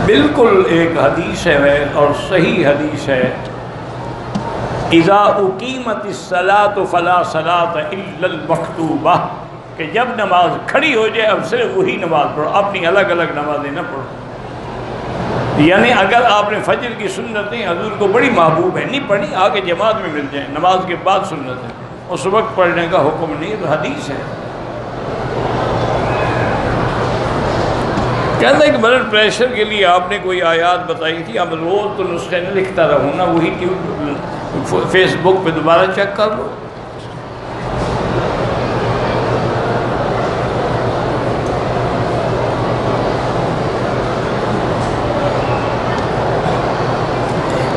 بالکل ایک حدیث ہے اور صحیح حدیث ہے، اذا اقیمت الصلاۃ فلا صلاۃ الا المکتوبہ، کہ جب نماز کھڑی ہو جائے اب صرف وہی نماز پڑھو، اپنی الگ الگ نمازیں نہ پڑھو۔ یعنی اگر آپ نے فجر کی سنتیں حضور کو بڑی محبوب ہیں، نہیں پڑھی، آگے جماعت میں مل جائیں، نماز کے بعد سنتیں اس وقت پڑھنے کا حکم نہیں، تو حدیث ہے۔ کہتا ہے کہ بلڈ پریشر کے لیے آپ نے کوئی آیات بتائی تھی، اب روز تو نسخے نہیں لکھتا رہوں نا، وہی فیس بک پہ دوبارہ چیک کر لو۔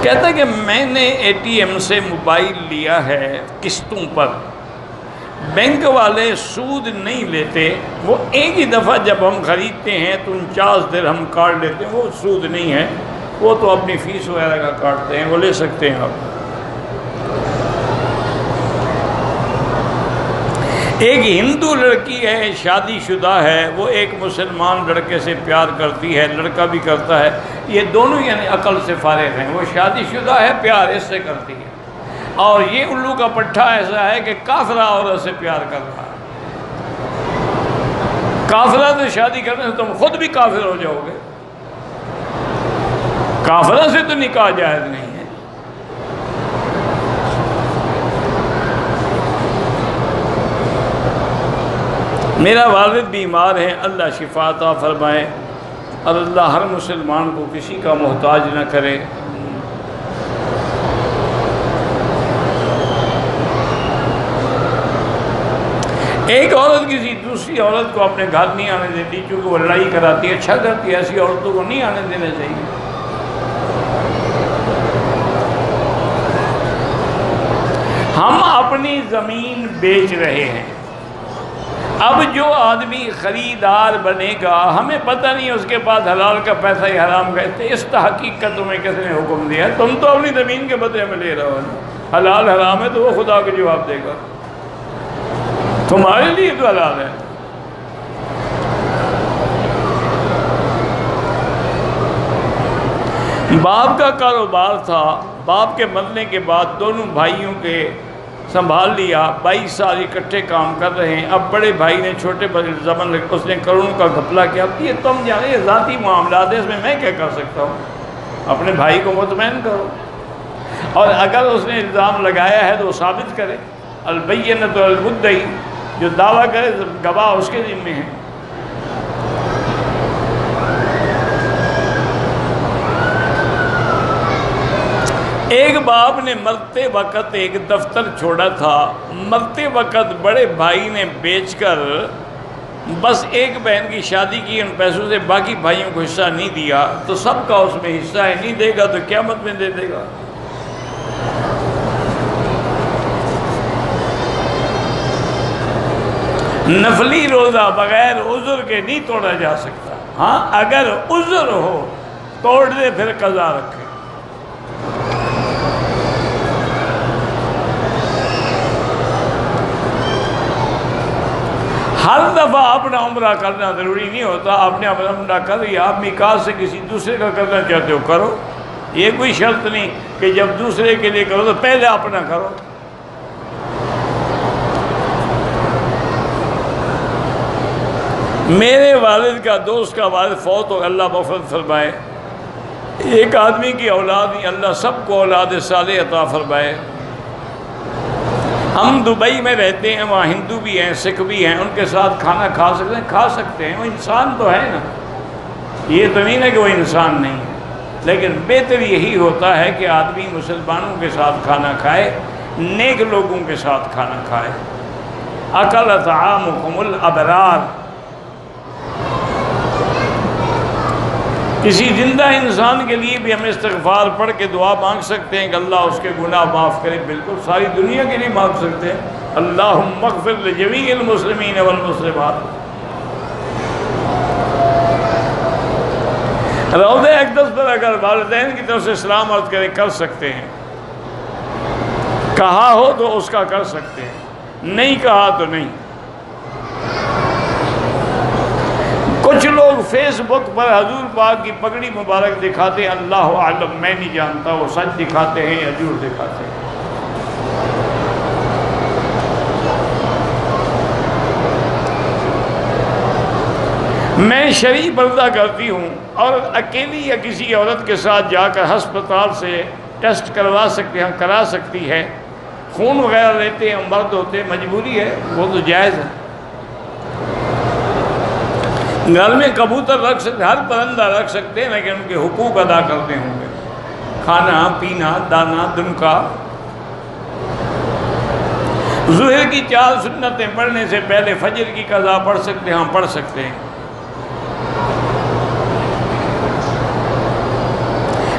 کہتا ہے کہ میں نے اے ٹی ایم سے موبائل لیا ہے قسطوں پر، بینک والے سود نہیں لیتے، وہ ایک ہی دفعہ جب ہم خریدتے ہیں تو 49 درہم کاٹ لیتے ہیں، وہ سود نہیں ہے، وہ تو اپنی فیس وغیرہ کا کاٹتے ہیں، وہ لے سکتے ہیں آپ۔ ایک ہندو لڑکی ہے، شادی شدہ ہے، وہ ایک مسلمان لڑکے سے پیار کرتی ہے، لڑکا بھی کرتا ہے، یہ دونوں یعنی عقل سے فارغ ہیں، وہ شادی شدہ ہے، پیار اس سے کرتی ہے، اور یہ الو کا پٹھا ایسا ہے کہ کافرہ عورت سے پیار کر رہا ہے۔ کافرہ سے شادی کرنے سے تم خود بھی کافر ہو جاؤ گے، کافرہ سے تو نکاح جائز نہیں ہے۔ میرا والد بیمار ہیں، اللہ شفا عطا فرمائے، اور اللہ ہر مسلمان کو کسی کا محتاج نہ کرے۔ ایک عورت کسی دوسری عورت کو اپنے گھر نہیں آنے دیتی کیونکہ وہ لڑائی کراتی ہے، اچھا کرتی ہے، ایسی عورتوں کو نہیں آنے دینا چاہیے۔ ہم اپنی زمین بیچ رہے ہیں، اب جو آدمی خریدار بنے گا ہمیں پتہ نہیں اس کے پاس حلال کا پیسہ ہی حرام کا، اس تحقیق کا تمہیں کس نے حکم دیا ہے؟ تم تو اپنی زمین کے بدلے میں لے رہے ہو، حلال حرام ہے تو وہ خدا کو جواب دے گا، تمہارے لیے تو حلال ہے۔ باپ کا کاروبار تھا، باپ کے مرنے کے بعد دونوں بھائیوں کے سنبھال لیا، 22 سال اکٹھے کام کر رہے ہیں، اب بڑے بھائی نے چھوٹے پر الزام رکھا، اس نے کروڑوں کا گھپلا کیا۔ یہ تم جانے یہ ذاتی معاملات ہے، اس میں کیا کر سکتا ہوں؟ اپنے بھائی کو مطمئن کرو، اور اگر اس نے الزام لگایا ہے تو وہ ثابت کرے، البینۃ علی المدعی، جو دعویٰ کرے گواہ اس کے ذمے ہیں۔ ایک باپ نے مرتے وقت ایک دفتر چھوڑا تھا، مرتے وقت بڑے بھائی نے بیچ کر بس ایک بہن کی شادی کی، ان پیسوں سے باقی بھائیوں کو حصہ نہیں دیا، تو سب کا اس میں حصہ ہے، نہیں دے گا تو قیامت میں دے دے گا۔ نفلی روزہ بغیر عذر کے نہیں توڑا جا سکتا، ہاں اگر عذر ہو توڑ دے، پھر قضا رکھے۔ ہر دفعہ اپنا عمرہ کرنا ضروری نہیں ہوتا، آپ نے اپنا عمرہ کر لیا، آپ میقات سے کسی دوسرے کا کرنا چاہتے ہو کرو، یہ کوئی شرط نہیں کہ جب دوسرے کے لیے کرو تو پہلے اپنا کرو۔ میرے والد کا دوست کا والد فوت ہو، اللہ مغفرت فرمائے، ایک آدمی کی اولاد نہیں، اللہ سب کو اولاد صالح عطا فرمائے۔ ہم دبئی میں رہتے ہیں، وہاں ہندو بھی ہیں، سکھ بھی ہیں، ان کے ساتھ کھانا کھا سکتے ہیں، وہ انسان تو ہے نا، یہ تو نہیں ہے کہ وہ انسان نہیں ہے، لیکن بہتر یہی ہوتا ہے کہ آدمی مسلمانوں کے ساتھ کھانا کھائے، نیک لوگوں کے ساتھ کھانا کھائے۔ اکل طعامکم الابرار، کسی زندہ انسان کے لیے بھی ہم استغفار پڑھ کے دعا مانگ سکتے ہیں کہ اللہ اس کے گناہ معاف کرے، بالکل ساری دنیا کے لیے مانگ سکتے ہیں، اللہم اغفر لجمیع المسلمین والمسلمات۔ روضہ اقدس پر اگر والدین کی طرف سے سلام عرض کریں کر سکتے ہیں، کہا ہو تو اس کا کر سکتے ہیں، نہیں کہا تو نہیں۔ کچھ لوگ فیس بک پر حضور پاک کی پگڑی مبارک دکھاتے ہیں، اللہ عالم میں نہیں جانتا وہ سچ دکھاتے ہیں یا جھوٹ دکھاتے ہیں۔ میں شرعی پردہ کرتی ہوں اور اکیلی یا کسی عورت کے ساتھ جا کر ہسپتال سے ٹیسٹ کروا سکتے ہیں، کرا سکتی ہے، خون وغیرہ لیتے ہیں، مرد ہوتے ہیں، مجبوری ہے، وہ تو جائز ہے۔ گھر میں کبوتر رکھ سکتے، ہر پرندہ رکھ سکتے ہیں، لیکن ان کے حقوق ادا کرنے ہوں گے، کھانا پینا دانا دن کا۔ ظہر کی 4 سنتیں پڑھنے سے پہلے فجر کی قضا پڑھ سکتے ہیں؟ ہاں پڑھ سکتے ہیں۔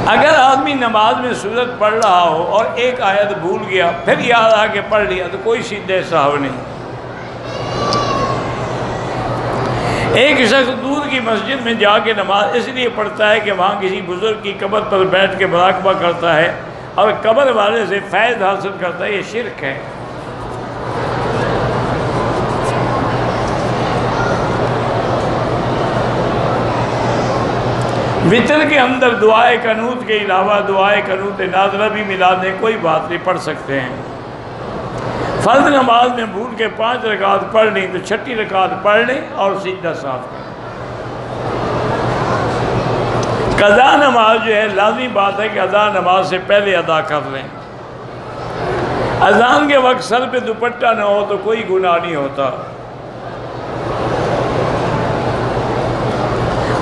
اگر آدمی نماز میں سورت پڑھ رہا ہو اور ایک آیت بھول گیا پھر یاد آ کے پڑھ لیا تو کوئی سیدھے سہو نہیں۔ ایک شخص دور کی مسجد میں جا کے نماز اس لیے پڑھتا ہے کہ وہاں کسی بزرگ کی قبر پر بیٹھ کے مراقبہ کرتا ہے اور قبر والے سے فیض حاصل کرتا ہے، یہ شرک ہے۔ وطر کے اندر دعائے قنوت کے علاوہ دعائے قنوت نازلہ بھی ملا دیں، کوئی بات نہیں، پڑھ سکتے ہیں۔ فرض نماز میں بھول کے 5 رکعت پڑھ لیں تو 6ٹھی رکعت پڑھ لیں اور سجدہ صاف کریں۔ قضا نماز جو ہے لازمی بات ہے کہ اذان نماز سے پہلے ادا کر لیں۔ اذان کے وقت سر پہ دوپٹہ نہ ہو تو کوئی گناہ نہیں ہوتا۔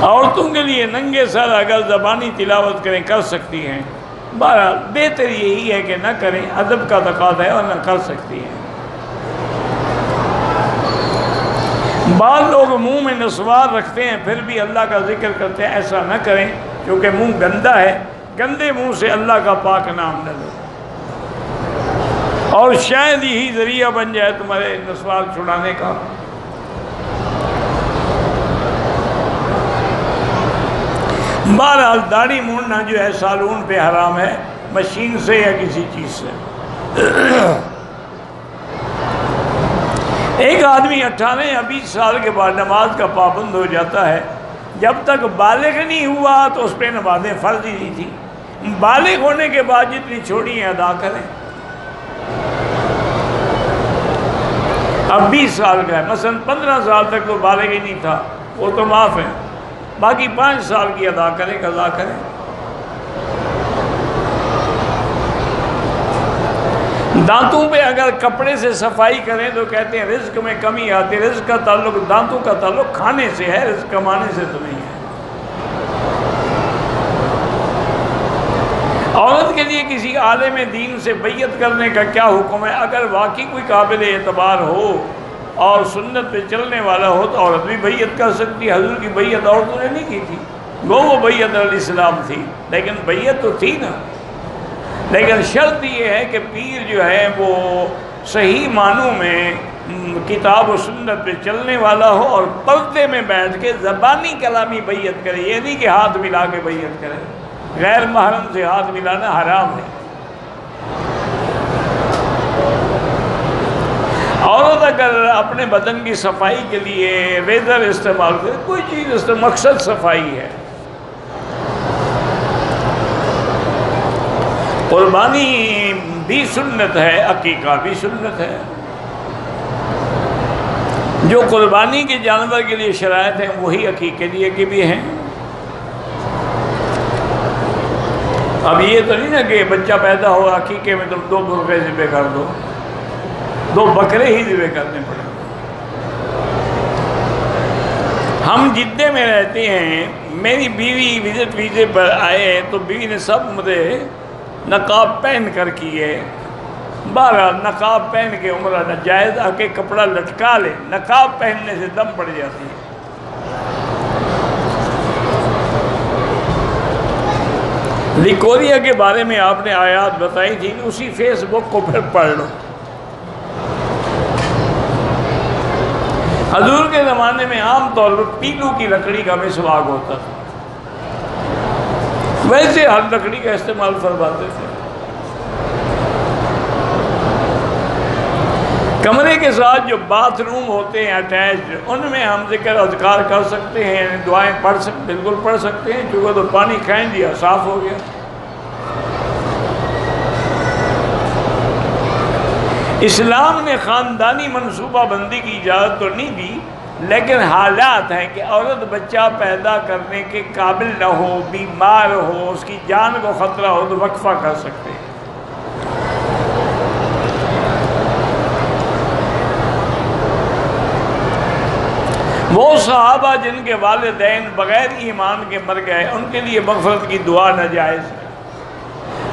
عورتوں کے لیے ننگے سر اگر زبانی تلاوت کریں کر سکتی ہیں، بہرحال بہتر یہی ہے کہ نہ کریں، ادب کا تقاضا ہے، اور نہ کر سکتی ہیں۔ بعض لوگ منہ میں نسوار رکھتے ہیں پھر بھی اللہ کا ذکر کرتے ہیں، ایسا نہ کریں کیونکہ منہ گندا ہے، گندے منہ سے اللہ کا پاک نام نہ لو، اور شاید یہی ذریعہ بن جائے تمہارے نسوار چھڑانے کا۔ بہرحال داڑھی مونڈنا جو ہے سالون پہ حرام ہے، مشین سے یا کسی چیز سے۔ ایک آدمی 18 یا 20 سال کے بعد نماز کا پابند ہو جاتا ہے، جب تک بالغ نہیں ہوا تو اس پہ نمازیں فرض ہی نہیں تھی، بالغ ہونے کے بعد جتنی چھوڑی ہیں ادا کریں۔ اب 20 سال کا ہے، مثلا 15 سال تک تو بالغ ہی نہیں تھا، وہ تو معاف ہے، باقی 5 سال کی ادا کریں، قضا کریں۔ دانتوں پہ اگر کپڑے سے صفائی کریں تو کہتے ہیں رزق میں کمی آتی، رزق کا تعلق دانتوں کا تعلق کھانے سے ہے، رزق کمانے سے تو نہیں ہے۔ عورت کے لیے کسی عالم دین سے بیعت کرنے کا کیا حکم ہے؟ اگر واقعی کوئی قابل اعتبار ہو اور سنت پہ چلنے والا ہو تو عورت بھی بیعت کر سکتی ہے۔ حضور کی بیعت عورتوں نے نہیں کی تھی، وہ بیعت علیہ السلام تھی، لیکن بیعت تو تھی نا۔ لیکن شرط یہ ہے کہ پیر جو ہے وہ صحیح معنوں میں کتاب و سنت پہ چلنے والا ہو اور پردے میں بیٹھ کے زبانی کلامی بیعت کرے، یہ نہیں کہ ہاتھ ملا کے بیعت کرے، غیر محرم سے ہاتھ ملانا حرام ہے۔ عورت اگر اپنے بدن کی صفائی کے لیے ریزر استعمال کرے، کوئی چیز مقصد صفائی ہے۔ قربانی بھی سنت ہے، عقیقہ بھی سنت ہے۔ جو قربانی کے جانور کے لیے شرائط ہیں وہی عقیقے لیے کے بھی ہیں۔ اب یہ تو نہیں نا کہ بچہ پیدا ہو عقیقے میں تم 2 مرغے ذبح کر دو، 2 بکرے ہی ذبح کرنے پڑیں۔ ہم جدے میں رہتے ہیں، میری بیوی وزٹ ویزے پر آئے تو بیوی نے سب مجھے نقاب پہن کر کیے۔ بہرحال نقاب پہن کے عمرہ ناجائز، آ کے کپڑا لٹکا لے، نقاب پہننے سے دم پڑ جاتی ہے۔ لیکوریا کے بارے میں آپ نے آیات بتائی تھی، اسی فیس بک کو پھر پڑھ لو۔ حضور کے زمانے میں عام طور پر پیلو کی لکڑی کا مسواک ہوتا تھا، ویسے ہر لکڑی کا استعمال فرماتے تھے۔ کمرے کے ساتھ جو باتھ روم ہوتے ہیں اٹیچڈ، ان میں ہم ذکر اذکار کر سکتے ہیں، یعنی دعائیں بالکل پڑھ سکتے ہیں، کیونکہ تو پانی کھینچ دیا صاف ہو گیا۔ اسلام نے خاندانی منصوبہ بندی کی اجازت تو نہیں دی، لیکن حالات ہیں کہ عورت بچہ پیدا کرنے کے قابل نہ ہو، بیمار ہو، اس کی جان کو خطرہ ہو تو وقفہ کر سکتے ہیں۔ وہ صحابہ جن کے والدین بغیر ایمان کے مر گئے، ان کے لیے مغفرت کی دعا ناجائز ہے۔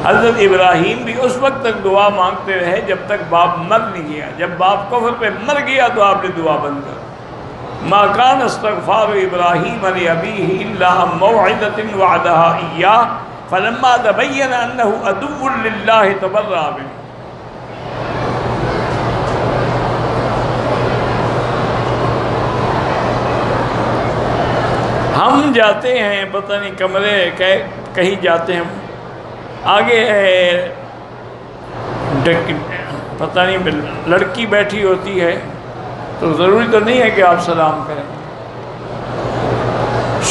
حضرت ابراہیم بھی اس وقت تک دعا مانگتے رہے جب تک باپ مر نہیں گیا، جب باپ کفر پہ مر گیا تو آپ نے دعا بند کر۔ ما کان استغفار ابراہیم لابیہ الا عن موعدۃ وعدہا ایاہ فلما تبین انہ عدو للہ تبرأ منہ۔ ہم جاتے ہیں پتہ نہیں کمرے کہیں جاتے ہیں، آگے پتہ نہیں لڑکی بیٹھی ہوتی ہے تو ضروری تو نہیں ہے کہ آپ سلام کریں۔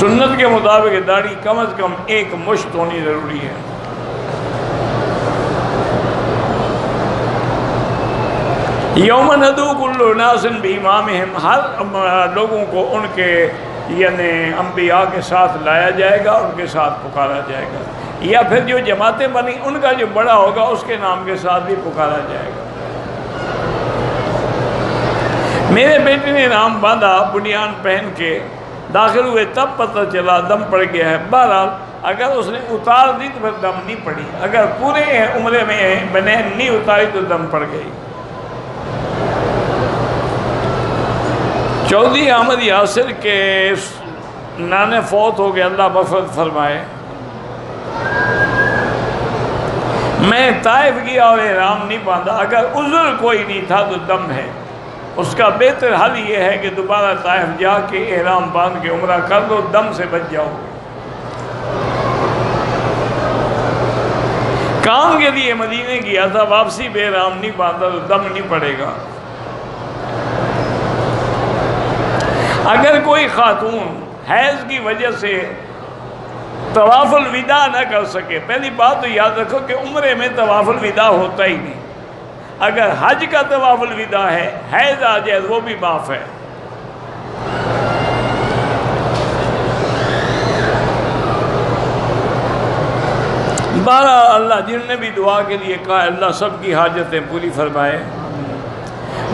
سنت کے مطابق داڑھی کم از کم ایک مشت ہونی ضروری ہے۔ یوم ندعو کل اناس بامامہم، ہر لوگوں کو ان کے یعنی انبیاء کے ساتھ لایا جائے گا، ان کے ساتھ پکارا جائے گا، یا پھر جو جماعتیں بنی ان کا جو بڑا ہوگا اس کے نام کے ساتھ بھی پکارا جائے گا۔ میرے بیٹے نے نام باندھا، بنیان پہن کے داخل ہوئے، تب پتہ چلا دم پڑ گیا ہے۔ بہرحال اگر اس نے اتار دی تو پھر دم نہیں پڑی، اگر پورے عمرے میں بنین نہیں اتاری تو دم پڑ گئی۔ چودھری احمد یاسر کے نانے فوت ہو گئے، اللہ مغفرت فرمائے۔ میں طائف گیا اور احرام نہیں باندھا، اگر عذر کوئی نہیں تھا تو دم ہے، اس کا بہتر حل یہ ہے کہ دوبارہ طائف جا کے احرام باندھ کے عمرہ کر دو، دم سے بچ جاؤ۔ کام کے لیے مدینے گیا تھا، واپسی بے احرام نہیں باندھا تو دم نہیں پڑے گا۔ اگر کوئی خاتون حیض کی وجہ سے طواف الوداع نہ کر سکے، پہلی بات تو یاد رکھو کہ عمرے میں طواف الوداع ہوتا ہی نہیں، اگر حج کا طواف الوداع ہے، حیض آ جائے وہ بھی معاف ہے۔ بہرحال اللہ جن نے بھی دعا کے لیے کہا، اللہ سب کی حاجتیں پوری فرمائے۔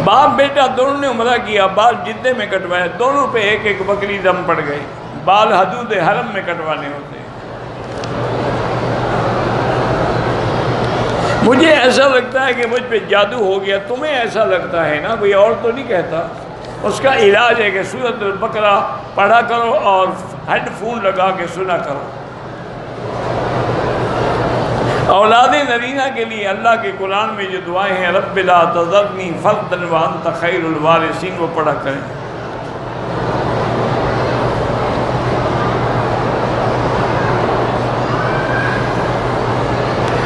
باپ بیٹا دونوں نے عمرہ کیا، بال جدے میں کٹوائے، دونوں پہ ایک ایک بکری دم پڑ گئی، بال حدود حرم میں کٹوانے ہوتے ہیں۔ مجھے ایسا لگتا ہے کہ مجھ پہ جادو ہو گیا، تمہیں ایسا لگتا ہے نا، کوئی اور تو نہیں کہتا۔ اس کا علاج ہے کہ سورۃ البقرہ پڑھا کرو اور ہیڈ فون لگا کے سنا کرو۔ اولاد نرینہ کے لیے اللہ کے قرآن میں جو دعائیں ہیں، رب لا تذرنی فردا وانت خیر الوارثین، وہ پڑھا کریں۔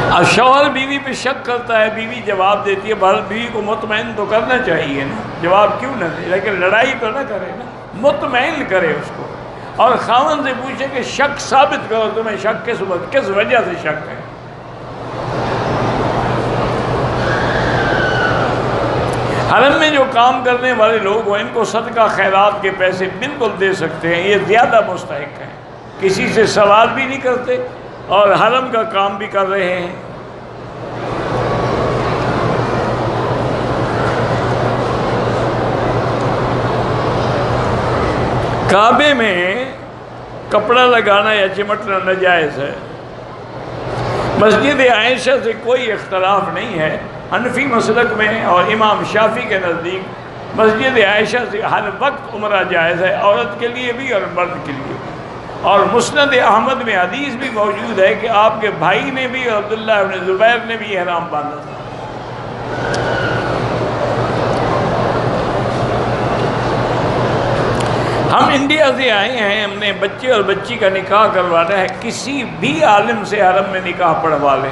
اب شوہر بیوی پہ شک کرتا ہے، بیوی جواب دیتی ہے، بہرحال بیوی کو مطمئن تو کرنا چاہیے نا، جواب کیوں نہ دے، لیکن لڑائی تو نہ کرے نا، مطمئن کرے اس کو، اور خاوند سے پوچھے کہ شک ثابت کرو، تمہیں شک کس وجہ سے شک ہے۔ حرم میں جو کام کرنے والے لوگ ہیں، ان کو صدقہ خیرات کے پیسے بالکل دے سکتے ہیں، یہ زیادہ مستحق ہیں، کسی سے سوال بھی نہیں کرتے اور حرم کا کام بھی کر رہے ہیں۔ کعبے میں کپڑا لگانا یا چمٹنا ناجائز ہے۔ مسجد عائشہ سے کوئی اختلاف نہیں ہے، حنفی مسلک میں اور امام شافعی کے نزدیک مسجد عائشہ سے ہر وقت عمرہ جائز ہے، عورت کے لیے بھی اور مرد کے لیے بھی۔ اور مسند احمد میں حدیث بھی موجود ہے کہ آپ کے بھائی نے بھی، عبداللہ ابن زبیر نے بھی احرام باندھا تھا۔ ہم انڈیا سے آئے ہیں، ہم نے بچے اور بچی کا نکاح کروانا ہے، کسی بھی عالم سے حرم میں نکاح پڑھوا لیں۔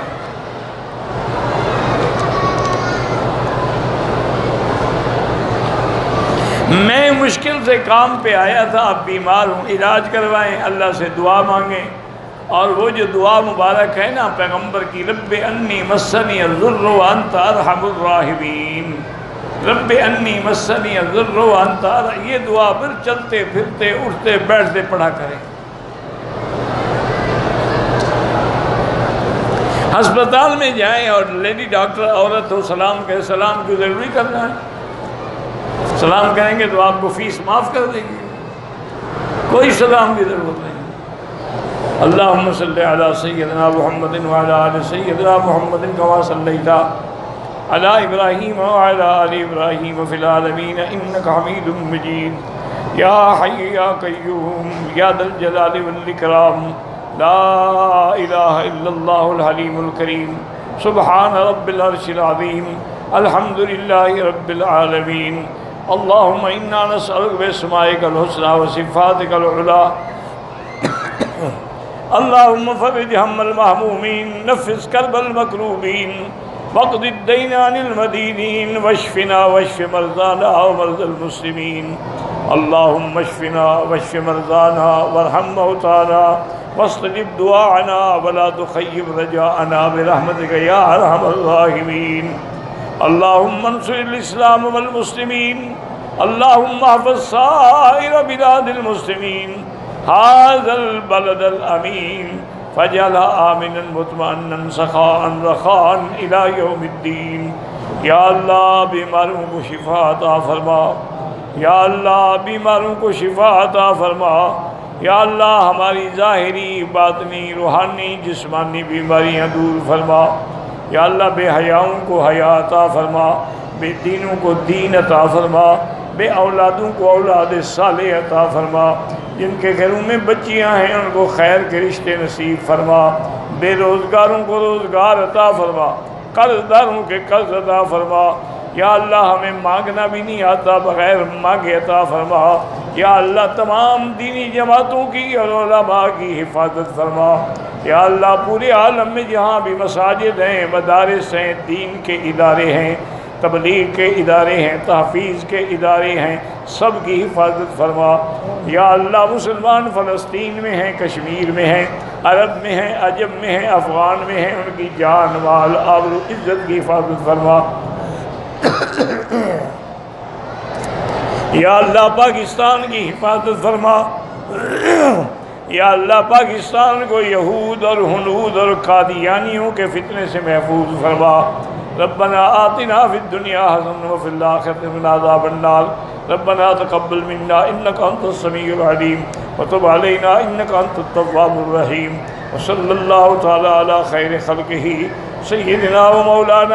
میں مشکل سے کام پہ آیا تھا، اب بیمار ہوں، علاج کروائیں، اللہ سے دعا مانگیں۔ اور وہ جو دعا مبارک ہے نا پیغمبر کی، رب انی مسنی الضر وانت ارحم الراحمین، رب انی مسنی الضر وانت، یہ دعا پھر چلتے پھرتے اٹھتے بیٹھتے پڑھا کریں۔ ہسپتال میں جائیں اور لیڈی ڈاکٹر عورت ہو، سلام کہے، سلام کی ضروری کرنا ہے، سلام کریں گے تو آپ کو فیس معاف کر دیں گے، کوئی سلام کی ضرورت نہیں۔ اللہم صلی علی سیدنا محمد وعلی آل سیدنا محمد کما صلیت علی ابراہیم وعلی آل ابراہیم فی العالمین انک حمید مجید، یا حی یا قیوم یا ذا الجلال والاکرام، لا الہ الا اللہ الحلیم الکریم، سبحان رب العرش العظیم، الحمد للہ رب العالمین۔ اللہم انا نسألک باسمائک الحسنی وصفاتک العلی، اللہم فرج ہم المہمومین، نفس کرب المکروبین، واقض الدین عن المدینین، واشفنا واشف مرضانا ومرضى المسلمین، اللہم اشفنا واشف مرضانا وارحم موتانا واستجب دعاءنا ولا تخيب رجاءنا برحمتك يا ارحم الراحمین۔ اللہم انصر الاسلام والمسلمین، اللہم احفظ سائر بلاد المسلمین، هذا البلد الامین فاجعلها آمنا مطمئنا سخاء رخاء الى یوم الدین۔ یا اللہ بیماروں کو شفا عطا فرما، یا اللہ بیماروں کو شفا عطا فرما، یا اللہ ہماری ظاہری باطنی روحانی جسمانی بیماریاں دور فرما، یا اللہ بے حیاؤں کو حیا عطا فرما، بے دینوں کو دین عطا فرما، بے اولادوں کو اولاد صالح عطا فرما، جن کے گھروں میں بچیاں ہیں ان کو خیر کے رشتے نصیب فرما، بے روزگاروں کو روزگار عطا فرما، قرض داروں کے قرض عطا فرما، یا اللہ ہمیں مانگنا بھی نہیں آتا بغیر مانگے عطا فرما، یا اللہ تمام دینی جماعتوں کی اور علماء کی حفاظت فرما، یا اللہ پورے عالم میں جہاں بھی مساجد ہیں، مدارس ہیں، دین کے ادارے ہیں، تبلیغ کے ادارے ہیں، تحفیظ کے ادارے ہیں، سب کی حفاظت فرما، یا اللہ مسلمان فلسطین میں ہیں، کشمیر میں ہیں، عرب میں ہیں، عجم میں ہیں، افغان میں ہیں، ان کی جان مال آبرو عزت کی حفاظت فرما، یا اللہ پاکستان کی حفاظت فرما، یا اللہ پاکستان کو یہود اور ہنود اور قادیانیوں کے فتنے سے محفوظ فرما۔ ربنا آتنا فی الدنیا حسنۃ وفی الآخرۃ وقنا عذاب النار، ربنا تقبل منا انک انت السمیع العلیم وتب علینا انک انت التواب الرحیم، وصلی اللہ تعالی علی خیر خلقہ سیدنا و مولانا